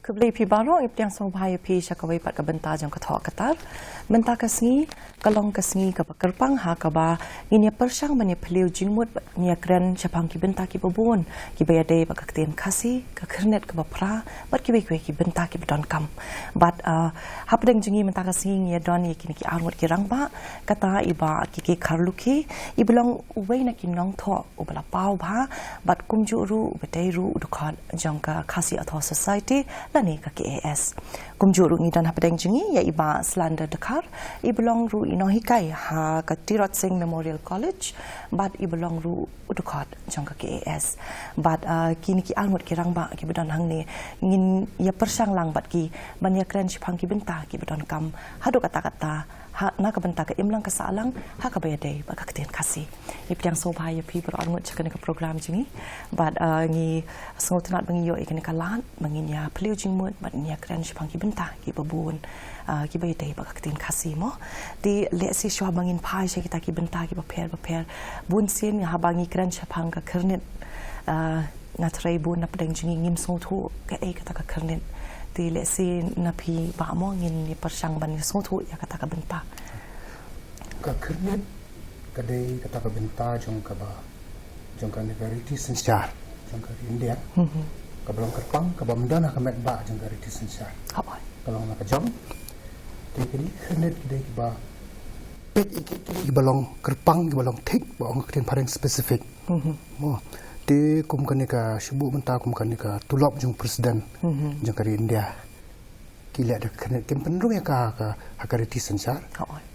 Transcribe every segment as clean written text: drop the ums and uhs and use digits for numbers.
Kebeli pi barong yang sobhaya pi syakawai pat kabenta jang kathok katar benta kasngi kalong kasngi ka kerpang ha ka ba nginya persang mani peliu jingmut nia kren chapang ki benta ki babon ki bayade ba kakten khasi ka kernet ka bapra bat ki bekwe ki benta ki don kam bat hapdeng jingi menta kasngi ngia don ye kini ki armut ki rangba kata iba ki kharluki iblong uwei na ki nong tho ubala pau ba bat kumju ru betai ru udukhat jang ka khasi atho society lani ka KAS. Kumjuru ngi dan hapedeng jingi ya iba Selanda Dekar, ibelong ru inohikai ha ka Tirot Singh Memorial College, but ibelong ru udukot jang ka KAS. But kini ki almut ki rangba ki bedan hang ni ngin ya persang lang bat ki banyak keren sipang ki benta ki bedan kam hadu kata-kata ha na ka benta ka imlang ka salang ha ka bayade ba ka keten kasi ip yang sobhaya pi ber angut chakane ka program jingi but ngi sngol tanat bangi yo ikane ka lan mangin ya peliu jingmut bat nya kren sipang ki benta ki babun ki bayade ba ka keten kasi mo di le si shwa bangin pai she kita ki benta ki baper bun sin ha bangi kren sipang ka kernet na trai bun na pedang jingi ngim so thu ka kata ka kernet di lesi napi ba mo ngin ni persang ban so thu ya kata ka benta ka kernet kadai kata ka benta jong ka negara itu sensyar jong ka India ka belong kerpang ka bamdana ka met ba jong ka itu sensyar kalau nak jong ti kini kernet kadai ba pet iki belong kerpang belong tik ba ong keten pareng spesifik mo di kum kanika sibuk menta kum kanika tulop jung presiden jung kari India kila ada kernet kem penrung ya ka hakariti sensar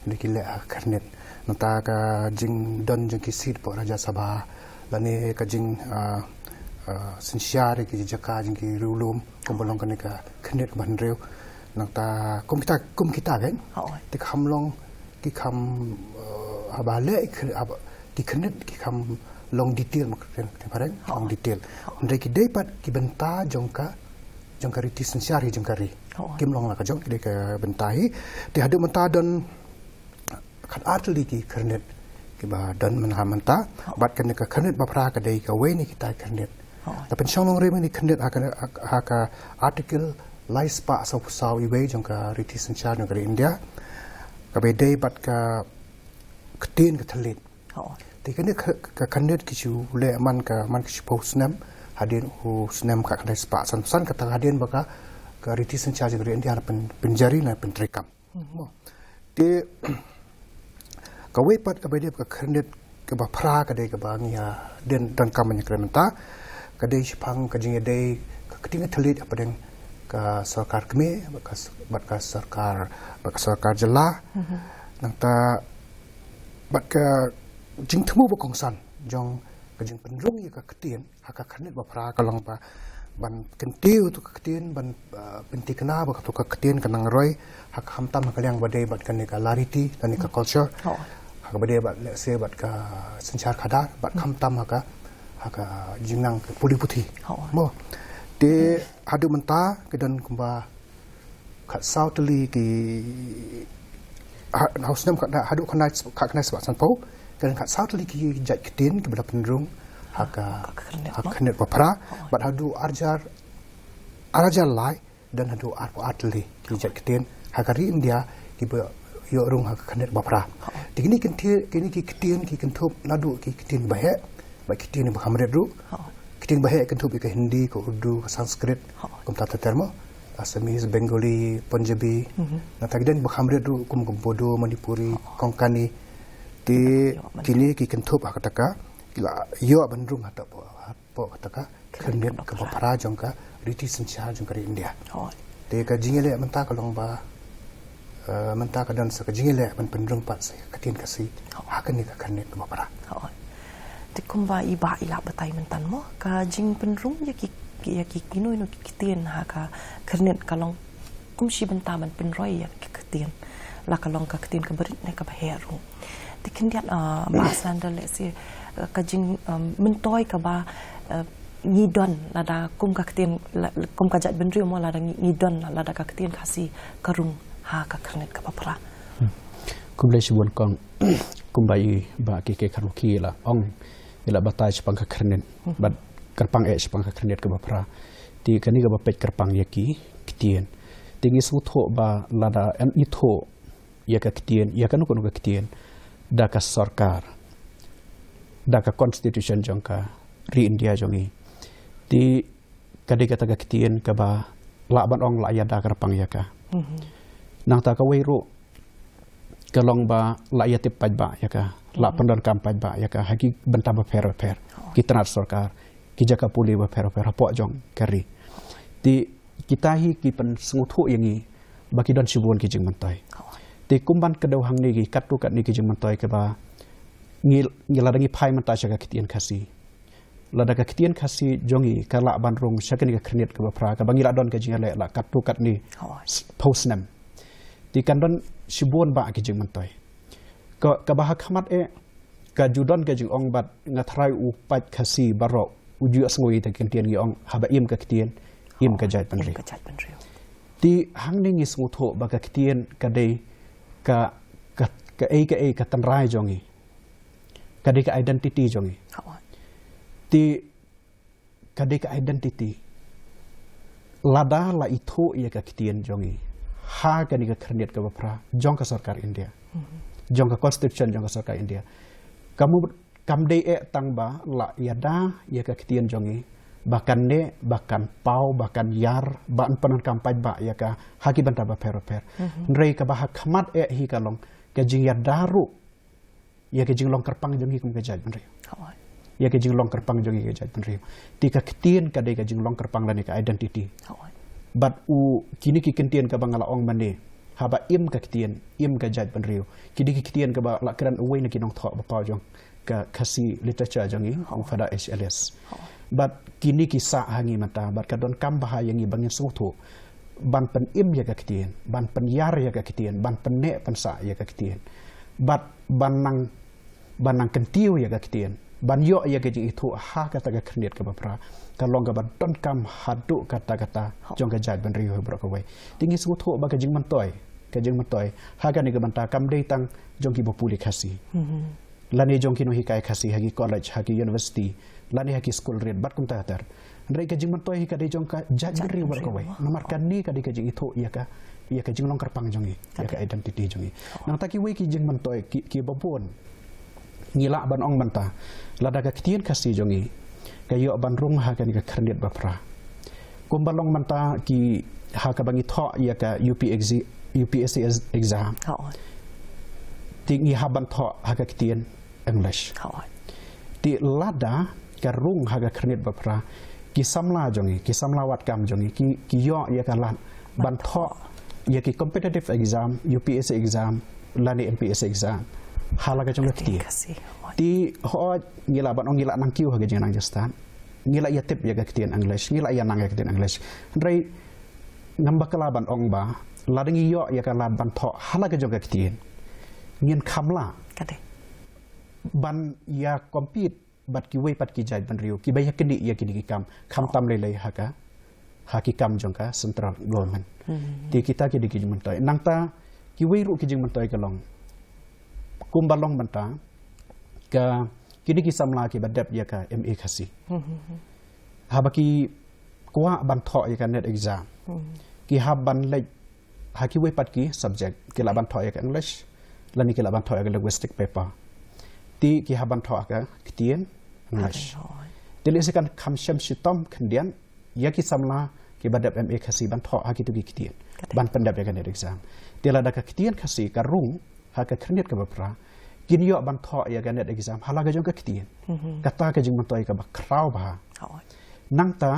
ni kila kernet nata ka jing don jung kisit po Raja Sabha lani ka jing sensyar ki jaka jing ki rulum kum bolong kanika kernet ban reu nata kum kita kan ti khamlong ki kham abale ki kernet ki kham long detail maksudnya long detail mereka dapat kibenta jongka riti sensyari jongkari kim long lah kajong kita bentai di hadu menta dan kan artli ki kernet kiba dan menhamanta bat kan ka kernet bapra ka dai ka weni kita kernet tapi shalong reme ni kernet aka artikel laispa sau iwe jongka riti sensyari jongkari India ka bedai bat ka ketin ka telit Tikane ka kandet kisu le man kisu posnam hadin hu snam ka kanai spa san kata hadin baka ka riti sencaja gari India penjari na pentrekam de ka wepat ka bede ka kandet ka ba pra ka de ka bangia den dan kamanya krementa ka de sipang ka jinge de ka ketinga telit apa den ka sarkar kme baka sarkar jela nangta baka jing temu bokongsan jong kajing penrung ya ka ketien haka kanet bapra kalong pa ban kentiu tu ka ketien ban penti kena ba tu ka ketien kanang roy hak hamtam kaliang badai bat kan ka lariti kan ka culture hak badai bat se bat ka senchar khadar bat hamtam haka jingnang puli puthi mo de hadu menta kedan kumba khat sautli ki hausnam ka hadu kanai sebab sanpau kan kat saut lagi jat ketin kepada penderung hak kernet bapra bat hadu arjar lai dan hadu artli jat ketin hakari India kiba yo rung hak kernet bapra kini ki ketin ki kentup nadu ki ketin bahek ba ketin ba hamret ru ketin bahek kentup ke Hindi ke Urdu ke Sanskrit kum tata termo Assamese Bengali Punjabi na tagdan ba hamret ru kum Bodo Manipuri Konkani di kini ki kentup kataka kila yo bandrung hata po kataka kernet ka bapra jongka riti sensyar jongka India de ka jingele menta kalong ba menta ka dan sa ka jingele ban pendrung pat sa katin kasi hakan ni ka kernet ka bapra de kumba iba ila batai mentan mo ka jing pendrung ya ki kinu no kitien ha ka kernet kalong kumshi benta man penroi ya ki kitien la kalong ka kitien ka berit ne ka baheru dikendiat bahasa lesi kajing mentoi ka ba ngidon lada kum ka ketin kum ka jat bendri mo lada ngidon lada ka ketin kasi karung ha ka kernet ka bapra kum le sibon kong kum bai ba ki ke karuki la ong ila batai sepang ka kernet bat kerpang sepang ka kernet ka bapra di kani ka bapet kerpang yaki ketien tingi sutho ba lada an itho ya ka ketien ya kan ko ketien da ka sarkar da ka constitution jongka ri India jongi ti kadi kata ka ketien ka ba la ban ong la ya da ka pang ya ka nang ta ka weiru kalong ba la ya tip paj ba ya ka la pandan kam paj ba ya ka haki benta ba per kita sarkar ki jaka puli ba per po jong kari ti kita hi ki pen sunguthu yangi baki don sibun ki jing mantai ti kumban kedau hang ni ki katu kat ni ki jing mantai ke ba ngil ladangi phai mantai jaga kitien khasi ladaga kitien khasi jongi kala ban rong sakani ka khnet ke ba pra ka bangila don ka jing le la katu kat ni postnam ti kan don sibun ba ki jing mantai ka bah khamat ka judon ka jing ong bat ngatrai u pat khasi baro uju asngoi ta kentien gi ong haba im ka kitien im ka jai panri ti hang ning is ngutho ba ka kitien ka dei ka ka tan rai jongi ka dei ka identity jongi ti ka dei ka identity lada la itho ya ka kitien jongi ha ka ni ka khnet ka bapra jong ka sarkar India jong ka constitution jong ka sarkar India kamu kam dei tang ba la yada ya ka kitien jongi bahkan ne bahkan pau bahkan yar ban panan kampaj ba ya ka haki banta ba per nrei ka bah khamat hi kalong ka jing ya daru ya ka jing long kerpang jongi kum ka jaj nrei ya ka jing long kerpang jongi ka jaj nrei ti ka kitien ka dei ka jing long kerpang la ni ka identity but u kini ki kentien ka bangala ong mane haba im ka kitien im ka jaj nrei kini ki kitien ka ba la kran uwei na kinong tho ba pau jong ka khasi literature jongi ong fada HLS but kini kisah hangi mata bat kadon kam bahaya ngi bangin sutu ban pen im ya ka kitien ban pen yar ya ka kitien ban pen ne pen sa ya ka kitien bat banang kentiu ya ka kitien ban yo ya ka ji itu ha kata ka khnet ka bapra kalong ka ban don kam hadu kata jong ka jaj ban riu bro ka wai tingi sutu ba ka jing mantoi ha ka ni ka banta kam dei tang jong ki bopuli khasi lani jong kino hikai khasi hagi college hagi university lani hagi school red bat kum tatar ndrei ka jing mantoi hi ka dei jong ka jaj ri war ko wai nomar kan ni ka dei ka jing itho ya ka jing long kerpang jongi ya ka identity jongi nang taki wei ki jing mantoi ki bopon ngila ban ong manta lada ka kitien khasi jongi ka yo ban rung ha ka ni ka khrendet bapra kum balong manta ki ha ka bangi tho ya ka UPSC exam tingi haban tho ha ka kitien English ti lada ka rung haga khnet bapra ki samla wat kam jongi ki yo ya kan lan ban tho ya ki competitive exam UPSC exam lani MPSC exam halaga jong ti ho ngila ban ong ngila nang kiu haga jeng nang jastan ngila ya tip ya ka kitien English ngila ya nang ya kitien English ndrei ngamba kalaban ong ba ladangi yo ya kan lan ban tho halaga jong ka kitien ngin khamla ban ya compete bat ki wei pat ki jaj ban riu ki baya kini ya kini ki kam kham tam le ha ki kam jong ka central government ti kita ki diki mentai nang ta ki wei ru ki jing mentai kalong kum balong banta ka kini ki samla ki badap ya ka MA khasi ha baki kwa ban tho ya ka net exam ki ha ban le ha ki wei pat ki subject ki la ban tho ya ka English lani ki la ban tho ya ka linguistic paper ti ki haban tho ka kitien English dili sekan kham sham shitom khendian ya ki samla ki badap MA khasi ban tho ha ki tu ki kitien ban pendap ya kan exam tila da ka kitien khasi ka rung ha ka khnet ka bapra kin yo ban tho ya kan exam hala ga jong ka kitien kata ka jing mantoi ka ba kraw ba nang ta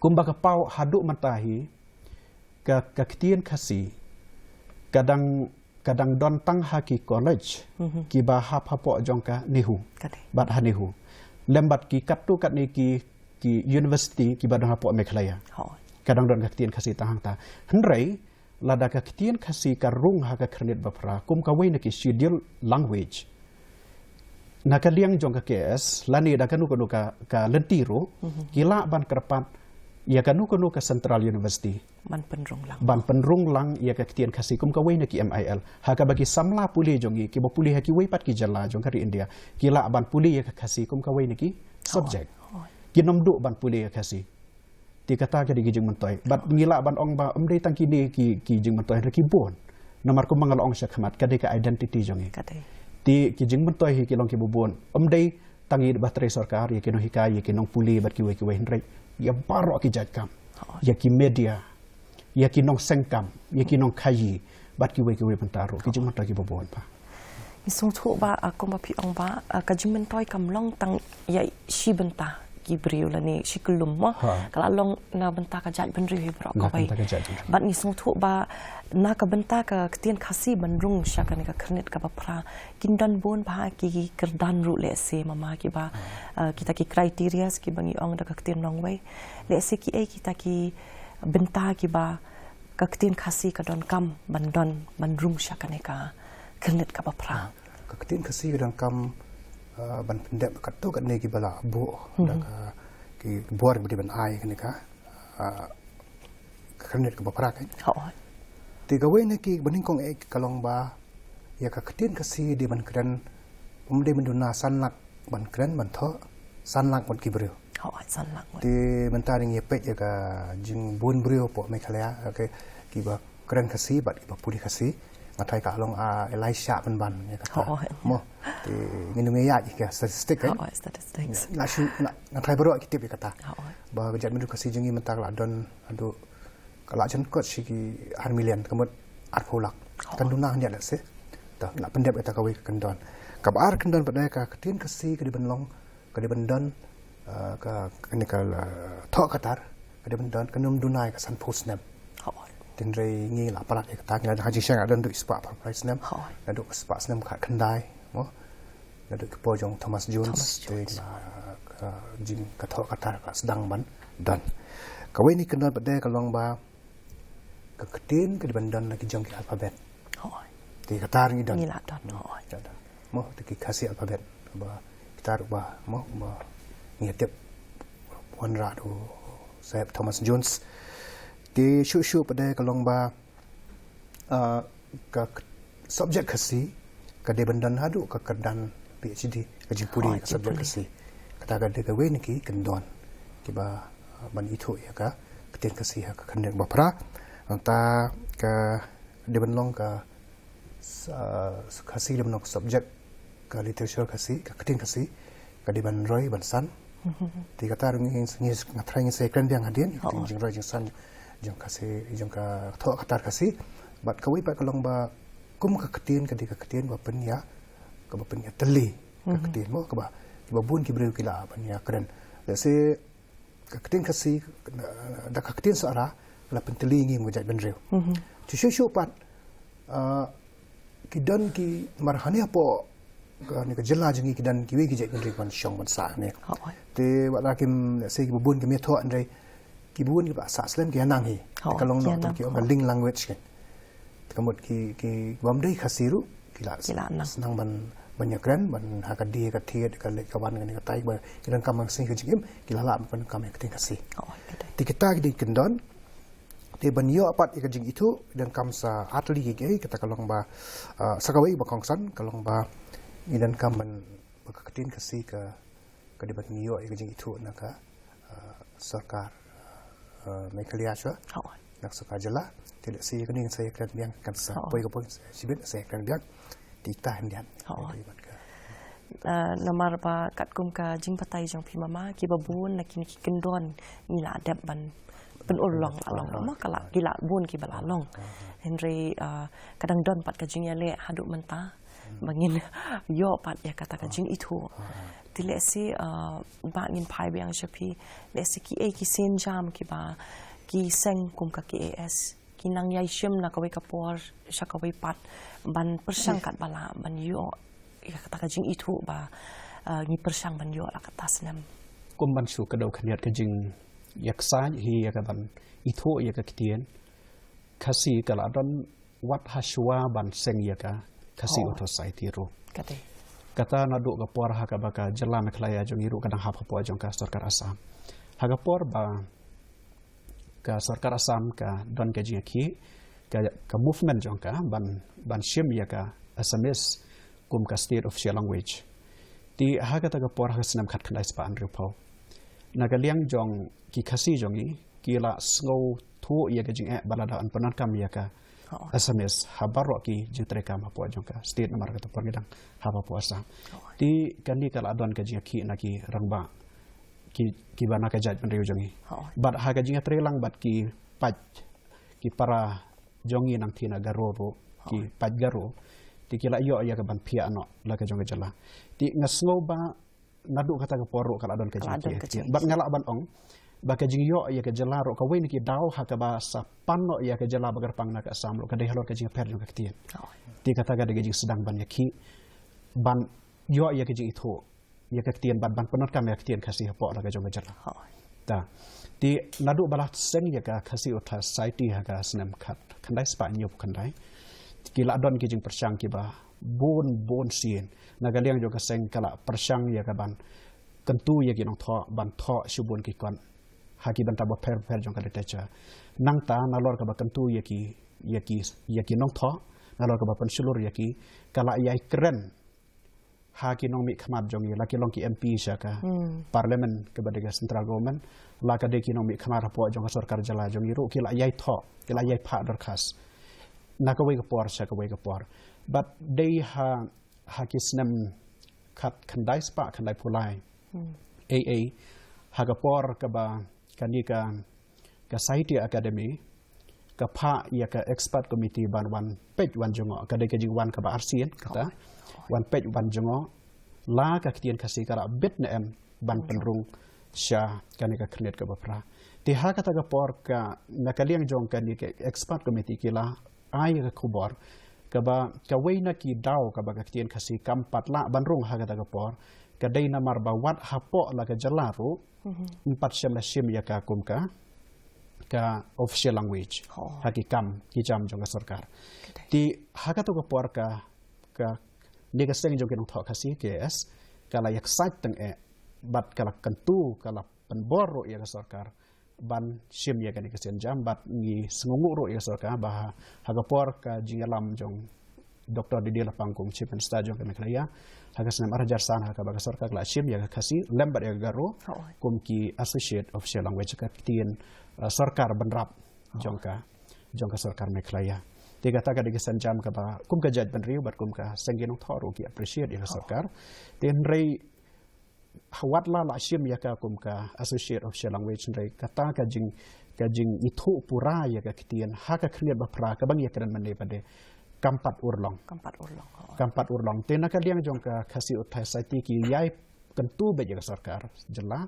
kumba ka pau hadu matahi ka kitien khasi kadang don tang haki college ki ba hap hapo jongka nihu bat hanihu lembat ki katu kat ni ki university ki ba dong hapo Meghalaya kadang don ka kitien khasi tahang ta hendrei lada ka kitien khasi ka rung ha ka khnet bapra kum ka wei na ki schedule language na ka liang jong ka KS lani da kanu ka lentiru kila ban kerpat ya kanu ka Central University ban penrung lang ya ka kitien khasi kum ka wei na ki MIL ha ka bagi samla puli jongi ki bo puli ha ki wei pat ki jala jong kari India kila ban puli ya ka khasi kum ka wei na ki subject ki nomdu ban puli ya khasi ti kata ke di jing mentoi bat ngila ban ong ba umri tang kini ki jing mentoi re ki bon nomor ko mangal ong syakhamat ka de ka identity jongi Kadai. ti ki jing mentoi hi ki long ki bubon umdei tangi bateri sarkar ya ki no hikai ya ki nong puli bat ki we hendrei ya baro ki jat kam ya ki media ya ki nong sengkam ya ki nong khayi bat ki we pentaro ki jing mentoi ki bubon pa Isong tu ba aku ma pi ong ba ka jing mentoi kam long tang ya shi benta ki beriu la ni shi kulum mo kala long na benta ka jat ben riu bro ko bai bat ni song tu ba na ka benta ka ketien khasi bandrung sha ka ni ka kernit ka bapra kindan bon ba ki kerdan ru le se mama ki ba kita ki criteria ki bangi ong da ka ketien long wai le se ki ai kita ki benta ki ba ka ketien khasi ka don kam bandon bandrung sha ka ni ka kernit ka bapra ka ketien khasi ka don kam ban pendek kat tu kat ni ki bala bu da ka ki buar di ban ai kan ka kernit ka bapra kan ti gawe ni ki baning kong ek kalong ba ya ka ketien khasi di ban kren umde menduna sanlak ban kren ban tho sanlak ban ki brio sanlak ti mentari ngi pet ya ka jing bun brio po me khalaya ke ki ba kren khasi bat ki ba puli khasi ngatai ka long Elisha ban ya kata mo ti nginu me ya ki statistik kan statistics la shu ngatai bro ki tip kata ba jat mendu khasi jingi mentar la don adu kala chen kot shi ki har million kamut at pulak kan duna nya la se ta la pendep eta ka we kan don ka bar kan don pada ka ketien khasi ka di benlong ka di bendon ka ni ka tho katar ka di bendon kan num dunai ka san post nem tin rei ngi la parat ek tak na haji syang adon du ispa pa price nem na du ispa nem khat khandai mo na du po jong Thomas Jones te na jing ka tho katar ka sedang ban dan ka we ni kan don bade ka long ba ka ketin ka di bandan lagi jong ki alfabet ti katar ngi don ngi la don mo te ki khasi alfabet ba kitar ba mo ba ngi tep wan ra du Sahib Thomas Jones di shu pada kalong ba ka subjek khasi ka de bandan hadu ka kerdan PhD ka jipuri ka subjek khasi kata ka de ka we ni ki kendon ki ba ban itu ya ka ketien khasi ka kandeng ba pra ta ka de banlong ka khasi de banlong subjek ka literature khasi ka ketien khasi ka de ban roi ban san ti kata ngi ngatrai ngi se kan biang hadien jing roi jing san jong kasi jong ka tho katar kasi bat kawi pa kalong ba kum ka ketien ka di ka ketien ba penya ka ba penya teli ka ketien mo ka ba bun ki breu kila penya keren le se ka ketien kasi da ka ketien sara la penteli ngi mo jat ben reu tu shu pat ki dan ki marhani apo ka ni ka jela jingi ki dan ki we ki jat ben reu ban shong ban sa ne te wa la kim se ki bun ki me tho andrei ki bun ki bahasa Islam ki anang hi kalong no ki on ling language kan kamut ki bamdei khasiru ki la senang ban banyak keren ban hakadi ka thiet ka le kawan kan ka tai ba kiran kamang sing ki jim ki la ban kam ki khasi ti kita ki kendon te ban yo apat ka jing itu dan kam sa atli ki kita kalong ba sakawai ba kongsan kalong ba idan kam ban ka ketin khasi ka di ban yo ka jing itu na ka sarkar Mekalia chua nak suka jela tidak sih kan yang saya keren biang kan sa poi ko poi sibet saya keren biang ti ta hendian namar ba kat kum ka jing patai jong pi mama ki babun na kin ki kendon ni la adab ban pen ulong along ma kala gila bun ki balalong Henry kadang don pat ka jing ya le haduk menta bangin yo pat ya kata ka jing itu ti le si ba ngin pai biang shapi le si ki ki sen jam ki ba ki seng kum ka ki as ki nang yai shim na ka we ka por sha ka we pat ban persang kat bala ban yo ya kata ka jing itu ba ngi persang ban yo la kata senam kum ban su ka dau khaniat ka jing yak sa hi ya ka ban itu ya ka kitien khasi kala don wat haswa ban seng ya ka khasi auto society ro kata nadu ka por ha ka baka jela meklaya jong iru kadang ha po jong ka sarkar Assam ha ka por ba ka sarkar Assam ka don ka jing ki ka movement jong ka ban shim ya ka Assamese kum ka state official language ti ha ka ta ka por ha snam khat khandai spa an ru pho na ka liang jong ki khasi jong i kila sngau thu ya ka jing balada an panan kam ya ka SMS habaro ki jing trekam hapo jongka state namar ka topor gedang hapa puasa ti kani kala adon ka jing ki na ki rangba ki bana ka jaj penriu jongi bat ha ka jing trelang bat ki paj ki para jongi nang thina garoro ki paj garo ti kila yo ya ka ban pia no la ka jonga jala ti ngasngau ba nadu kata ka poro kala adon ka jing ki bat ngala ban ong baka jing yo ya ke jela ro ka wen ki daw ha ka ba sa panno ya ke jela bagar pang na ka samlo ka dei halor ka jing per ka tien ti kata ga de jing sedang ban ya ki ban yo ya ke jing itu ya ka tien ban penot kam ya ke tien kasih po la ka jong jela ta ti nadu balat seng ya ka kasih uta society ha ka snem khat khandai spa nyop khandai ki la don ki jing persang ki ba bon sien na ga liang jo ka seng kala persang ya ka ban kentu ya ki nong tho ban tho subun ki kon haki banta ba per jong ka techa nang ta nalor ka ba kentu yaki nong tho nalor ka ba pensulur yaki kala yai keren haki nong mi khamat jong laki long ki MP saka parlimen ke badega central government la ka de ki nong mi khamar po jong ka sarkar jala jong ru kila yai tho kila yai pha darkhas na ka wei ka por saka wei ka por but they haki snem khat khandai spa khandai pulai AA hagapor ka ba kanika ka Sahity Academy ka pha ya ka expert committee ban page wan jongo ka de ka jing wan ka ba RCN kata wan page wan jongo la ka kitien kasi kara bit na em ban penrung sha kanika krenet ka ba pra ti ha kata ka por ka nakaliang jong ka ni expert committee kila ai ka kubor ka ba ka weina ki daw ka ba ka kitien kasi kampat la banrung ha kata ka por kadai namar bawat hapo la ka jalaru 4 sim ya ka kumka ka official language hakikam kijam jong sarkar ti hakato ka por ka nega seng jong kinong thok kasi KS kala yak site teng bat kala kentu kala penboro ya ka sarkar ban sim ya ka ni kesen jam bat ni sengungu ro ya sarkar bah hakapor ka jingalam jong Dr. Didi Lapangkum Chief Minister jong kami kelaya hagas nam arajar san haka baga sarkar la sim ya kasi lembar ya garo kum ki associate official language ka kitien sarkar benrap jong ka sarkar me kelaya tiga taka de kesan jam ka ba kum ka jaj benriu bat kum ka senggenong thoru ki appreciate ya sarkar ten rei hawat la sim ya ka kum ka associate official language rei kata ka jing itu pura ya ka kitien haka kriat ba pra ka bang ya keren mande pade kampat urlong tena ka liang jong ka khasi uthai saiti ki yai kentu be jaga sarkar jela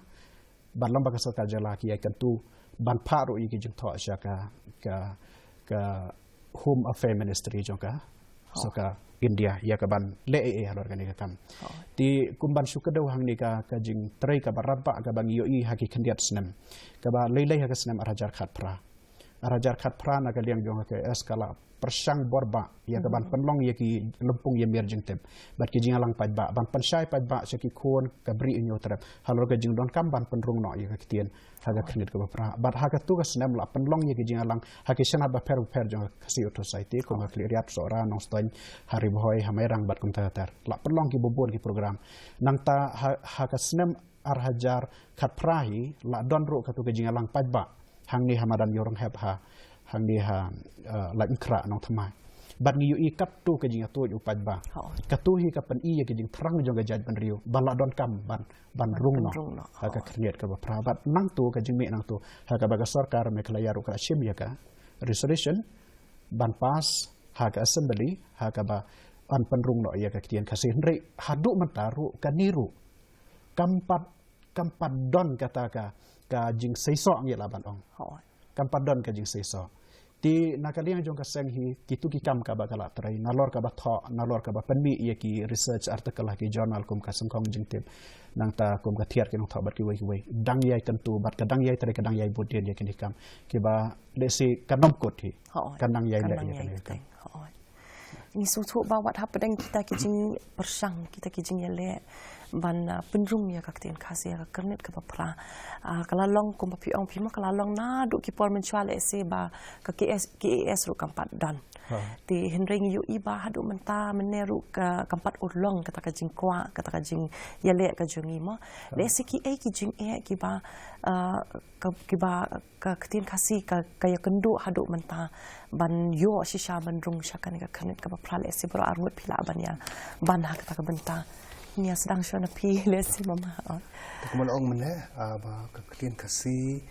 ban lamba ka sarkar jela ki yai kentu ban pharu i ki jing tho sha ka home affairs ministry jong ka soka India ya ka ban le halor ka ni ka kam ti kumban sukadaw hang ni ka jing trai ka barabba ka bang yoi haki khandiat snem ka ba leilai ha ka snem arajar khat pra na ka liang jong ka eskala persang borba ya ka ban penlong ya ki lempung ya mer jeng tem bat ki jingalang paj ba ban pensai paj ba seki khon ka bri inyo trap halor ka jing don kam ban penrung no ya ka kitien haga khnit ka pra bat haga tu ka snem la penlong ya ki jingalang haki sana ba per jong ka si auto society ko ma kliat sora nong stoin hari boy hamerang bat kum tatar la penlong ki bobon ki program nang ta haga snem arhajar khat prahi la don ro ka tu ka jingalang paj ba hang ni hamadan yorong heb ha hang di ha la inkra nong thamai bat ngi yu kat tu ke jing tu yu paj ba katu hi ka pan i ke jing thrang jong ga jaj ban riu ban la don kam ban rung no ha ka khriet ka ba pra bat nang tu ka jing me nang tu ha ka ba ka sarkar me khlaya ru ka shim ya ka resolution ban pas ha ka assembly ha ka ba an pan rung no ya ka kitien ka sin rei hadu mentaru ka niru kampat don kata ka jing seiso ngi la ban ong kampat don ka jing seiso ti nakaliang jong ka seng hi kitu ki kam ka ba kala trai nalor ka ba tho nalor ka ba penmi ye ki research article ki journal kum ka sengkong jing tim nang ta kum ka thiar ki nong tho bat ki wei dang yai tentu bat ka dang yai trai ka dang yai budien ye ki kam ki ba le si kanom kot hi kanang yai le ye ki ni so thu ba wat hapedeng kita ki jing persang kita ki jing le ban penrung ya ka ktian khasi ka kernet ka pra kala long kum pi ong pi ma kala long na du ki por menchual se ba ka KS ru kampat dan ti henring yu iba hadu menta meneru ka kampat urlong kata ka jingkwa kata ka jing yale ka jungi mo le se ki jing ki ba ka ktian khasi ka ya kendu hadu menta ban yo shisha ban rung shakan ka kernet ka pra le se bro armut pila ban ya ban ha kata ka benta nia sedang shona pi le si mama kemudian orang mana ba kekelian kasih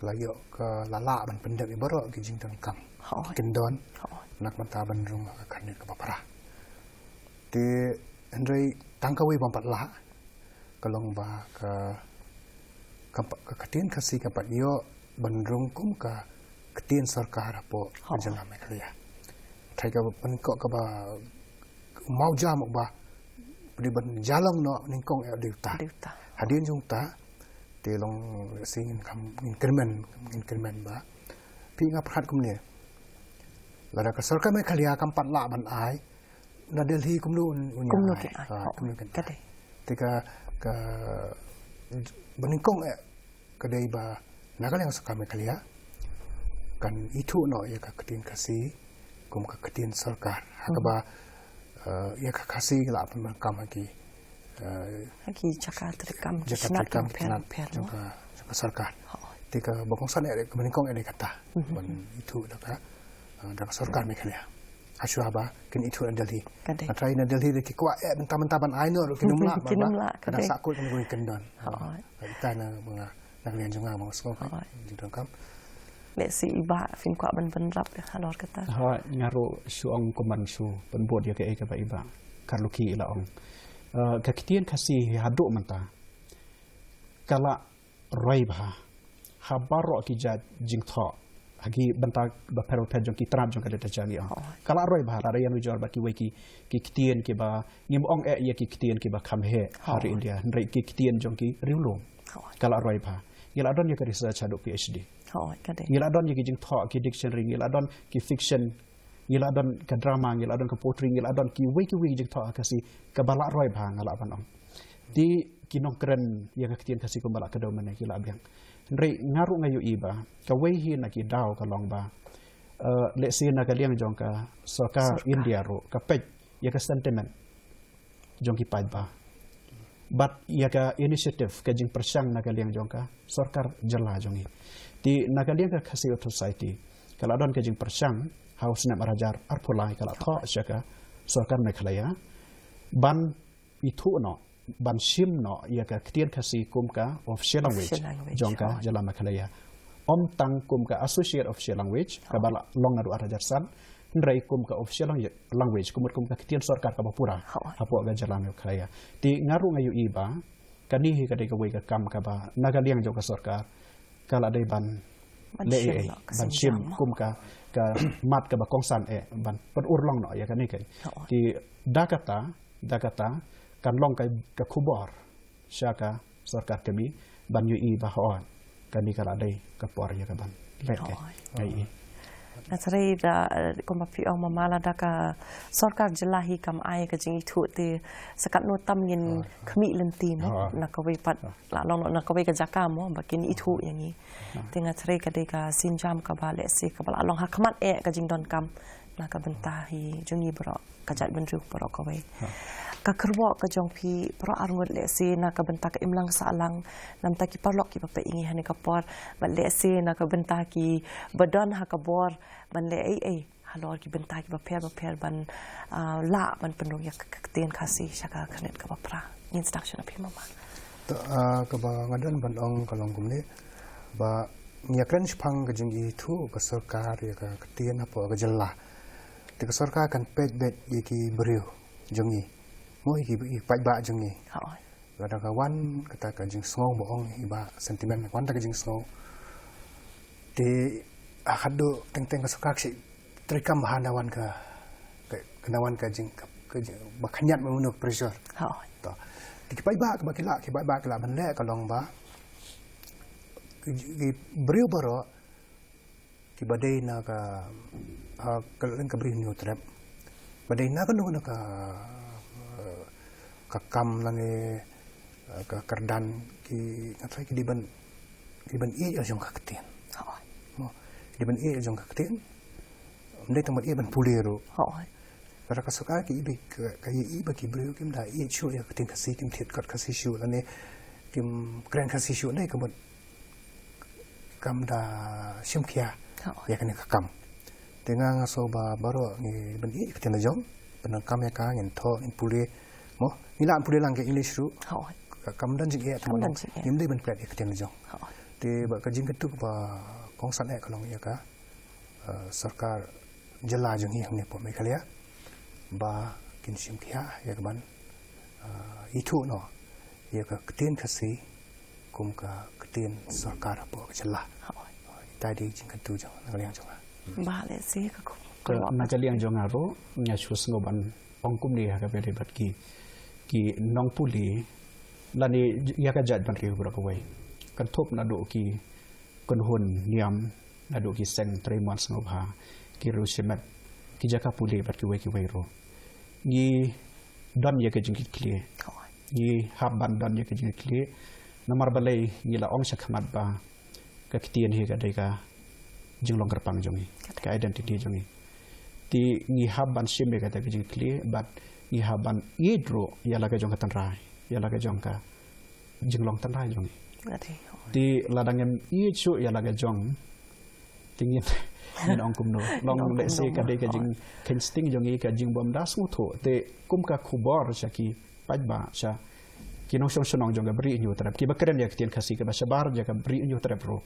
kelagi ke lala ban pendek ibaro gijing tengkam kendon nak mata bandrung akan ni ke papara di Henry tangkawi bampat lah kalong ba ke kekelian kasih ke pat yo bandrung kum ke ketian sarkar apo jalan mereka ya try ke penkok ke ba mau jam ba di ban jalang no ningkong deuta hadin jungta te long singin kam increment ba pi nga phat kum ne lada ka sarkar me khalia kam pat la ban ai na Delhi kum nu unya kum nu kan te ka baningkong ka dei ba nagal yang sarkar me khalia kan itu no ya ka ketin kasih kum ka ketin sarkar hakaba ya kasih lah pemakam lagi Jakarta terekam juga sarkar tika bokongsan ada kemeningkong ada kata itu dah sarkar mereka ya asyaba kin itu ada Delhi try na Delhi de kikwa mentah-mentah ban aino kinumla kada sakul kan goi kendon kita na mga naglian junga mga skok didongkam le si iba fin kwa ban rap halor kata ngaru suong kuman su penbod ya ke ba iba karluki ila ong kakitian kasih hadu menta kala roi ba habaro ki ja jingtho agi banta ba pero jong ki trap jong kada tajani kala roi ba ara yan wijor ba ki weki ki kitien ki ba ngim ong ya ki kitien ki ba khamhe hari India ndrai ki kitien jong ki riulung kala roi ba yala don ya ka research hadu PhD ngila don ya kijing tho ki dictionary ngila don ki fiction ngila don ka drama ngila don ka poetry ngila don ki wi jing tho kasi ka bala roi ba ngala panong di kinong keren ya ka kitien kasi ko bala ka daw man kila abyang ndrei ngaru ngayu iba ka wi hi na ki daw ka long ba le si na ka liang jong ka soka India ro ka pej ya ka sentiment jong ki pai ba but ya ka initiative ka jing persang na ka liang jong ka sarkar jala jongi di nakalian ka kasih society kalau don kajing persang haus na marajar arpulai kalau tho syaka sarkar mekhalaya ban itu no ban sim no ya ka ktian kasih kum ka official language jongka jala mekhalaya om tang kum ka associate official language ka bala long adu arajar san ndrai kum ka official language kumur kum ka ktian sarkar ka bapura apo ga jala mekhalaya di ngaru ngayu iba kanihi ka de ka ka kam ka ba nakalian jong ka sarkar kala day ban ban sim kum ka mat ka bakongsan ban per urlong no ya kani kai di dakata kan long ka kubor syaka sarkar kami ban ui bahon kani kala day ka por ya ka ban lek kai Natari da komapi ang mamala da ka sarkar jelahi kam ai ka jing itu te sakat no tam ngin khami lenti mo nakawai pat la long nakawai ka jaka mo bakin itu yang ni tinga tare ka de ka sinjam ka bale se ka bala long hakmat ka jing don kam na ka bentahi jungi bro ka jat benru bro kawai ka kerwo ka jong pi pro arngot le se na ka benta ka imlang salang nam ta ki parlok ki pape ingi hani ka por ban le se na ka benta ki badan ha ka bor ban le ai halor ki benta ki paper ban la ban penuh ya ketien kasih syaka kanet ka pra instruction api mama to ka ba ngadan ban ong kalong kumne ba nyakren spang ka jingi thu ka sarkar ya ka ketien apa ka jella ti ka sarkar kan pet bet yaki beriu jongi mo iki pai ba jongi ada kawan kata ka jing snow boong iba sentimen kawan ta ka jing snow di akado teng ka sarkar si terikam bahanawan ka kenawan ka jing bakanyat mengunuk pressure to ti pai ba ka bakila ban le ka long ba ki beriu baro ki badai na ka kalen ka beriu new trap badai na ka no na ka kam lange ka kerdan ki ngatai ki diban i jong ka ketien mo diban i jong ka ketien mendai tamat i ban pulero para kasuka ki ibe ka i ba ki brio kim da i chu ya ketien kasi kim thiet kat kasi shu la ne kim kren kasi shu nei kam kam da shim khia ya kan ka kam dengan so ba baro ni ban i ketien jong benang kam ya ka ngin tho in pule mo ni la pule lang ke english ru kam dan jing ya teman nim dei ban plat ya ketien jong te ba ka jing ketuk ba kong san ek long ya ka sarkar jela jong hi hamne po Meghalaya ba kin sim khia ya ban itu no ya ka ketien khasi kum ka ketien sarkar po jela tai di jing ketu jong nang jong ba le si ka ko na ka liang jong aro nya chus ngoban ong kum ni ha ka be bat ki nong puli lani ya ka jat ban riu bra ko wai kan thop na do ki kon hun niam na do ki seng 3 months ngob ha ki ru simat ki jaka puli bat ki wai ro ni don ya ka jing ki kle ni hab ban don ya ka jing kle namar balai ni la ong sakhamat ba ka kitien he ka dai ka jinglong kerpang jongi ka identity jongi ti ni haban shime ka ta jing kle but ni haban idro ya la ka jong ka tan rai ya la ka jong ka jinglong tan rai jongi ti ladangem i chu ya la ka jong tingin ni ong kum no long le se ka dai ka jing ken sting jongi ka jing bom das mu tho te kum ka khubor sha ki paj ba sha ki nong shong shong jong ka bri nyu tarap ki bakren ya kitien khasi ka ba shabar ja ka bri nyu tarap ro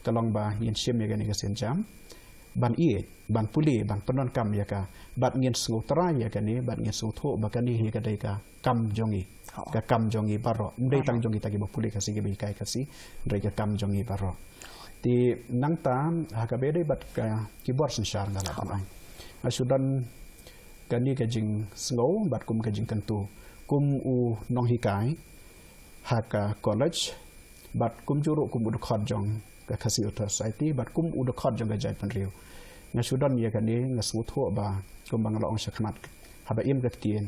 kalong ba yin shim ya ni ka sen jam ban i ban puli ban penon kam ya ka bat ngin sngu tra ya ka ni bat ngin su tho ba ka ni hi ka dai ka kam jongi ka kam jongi baro ndai tang jongi ta ki ba puli khasi ki bi kai khasi ndai ka kam jongi baro ti nang ta ha ka be dai bat ka ki bor sin shar na la ba asudan ka ni ka jing sngo bat kum ka jing kantu kum u nong hi kai ha ka college bat kum juru kum u khot jong ka khasi uta society bat kum u khot jong ka jai pan riu nga sudan ya ka ni nga su tho ba kum bang la ong shakmat ha ba im ka tien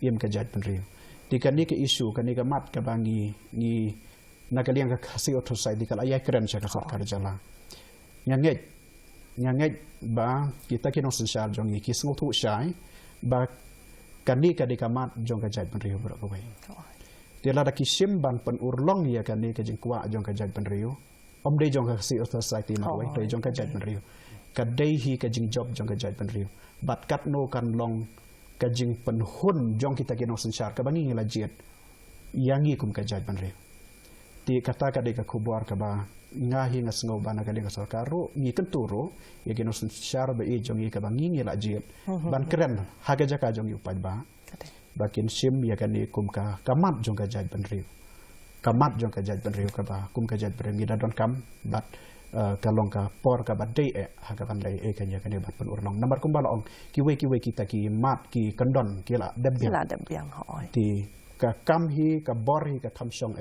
im ka jai pan riu ti ka ni ka issue ka ni ka mat ka bangi ni na ka liang ka khasi uta society ka ayai kren cha ka sarkar jala nyangej ba kita ki nong sensar jong ki su tho shai ba kani ka di ka mat jong ka jai pan riu bro ko bai ti la da ki sim ban pan urlong ya ka ni ka jing kwa jong ka jai pan riu om dei jong ka si society ma wai dei jong ka jai pan riu ka dei hi ka jing job jong ka jai pan riu bat kat no kan long ka jing pan hun jong kita ki no sensar ka bangi la jet yangi kum ka jai pan riu ti kata ka dei ka khubor ka ba nga hi nga sngo ba na ka dei ka sarkar ro ni kan tu ro ya ki no sensar ba e jong ka bangi la jet ban kren ha ga jaka jong yu paj ba bakin sim ya kan ni kum ka kamat jong ka jai pan riu kamat jong ka jaj benriu ka ba kum ka jaj benriu da don kam bat ka long ka por ka bat dei ha ka ban dei kan ya kan bat pen urlong nambar kum bala ong ki we kita ki mat ki kandon ki la debbiang hoi ti ka kam hi ka bor hi ka tham song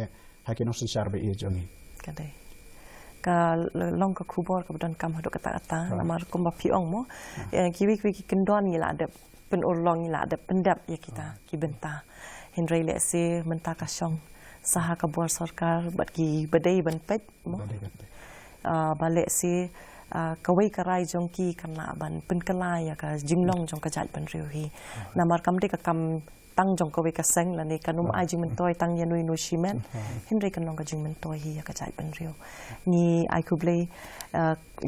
ha ki no sensar be jongi ka dei ka long ka khubor ka don kam hado kata namar kum ba pi ong mo ki we ki kandon ni la deb pen urlong ni la deb pendap ya kita ki benta henry le se menta ka song saha ka buat sarkar bat ki badai ban pet mo balik si kawai karai jong ki kana ban pen kalai ya ka jinglong jong ka jat ban riu hi namar kam de ka kam tang jong kawai ka seng la ne kanum ai jing mentoi tang ya nui no shimen henry kan long ka jing mentoi hi ya ka jat ban riu ni ai kuble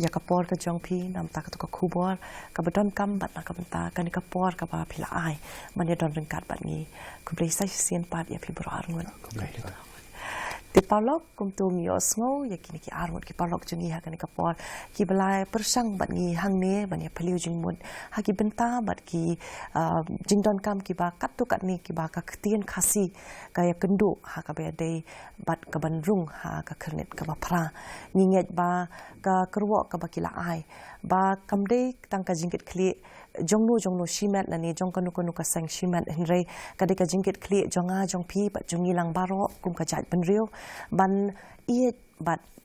ya ka por ka jong pi nam ta ka to ka khubor ka badon kam bat na ka benta kan ka por ka ba phila ai man ya don kat bat ni kuble sai sien pat ya pi bro arngun ti palok kum tu mi osngo ya kini ki armut ki palok jungi ha kan ka por ki balai persang bat ni hang ne ban ya phaliu jing mut ha ki benta bat ki jingdon kam ki ba kat tu kat ni ki ba ka ktien khasi ka ya kendu ha ka be dei bat ka bandrung ha ka kernet ka ba phra ni nget ba ka kerwo ka ba kila ai ba kam dei tang ka jingkit kli jongno shimet na ni jong kanu ka sang shimet henry ka de ka jingkit kli jonga jong pi ba jongi lang baro kum ka jat ban riu ban i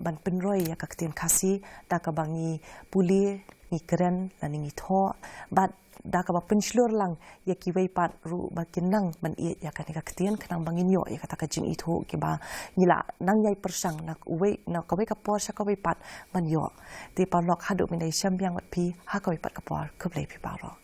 ban penroi ya ka ktien khasi ta ka bangi puli keren lan ngi tho bat da ka ba penslur lang ya ki wei pat ru ba kinang man i ya ka ketien kenang bangin yo ya kata ka jing i tho ki ba ngila nang yai persang nak wei na ka wei ka por sa ka wei pat man yo ti pa lok hadu min dai syam yang pi ha ka wei pat ka por ku blei pi pa ro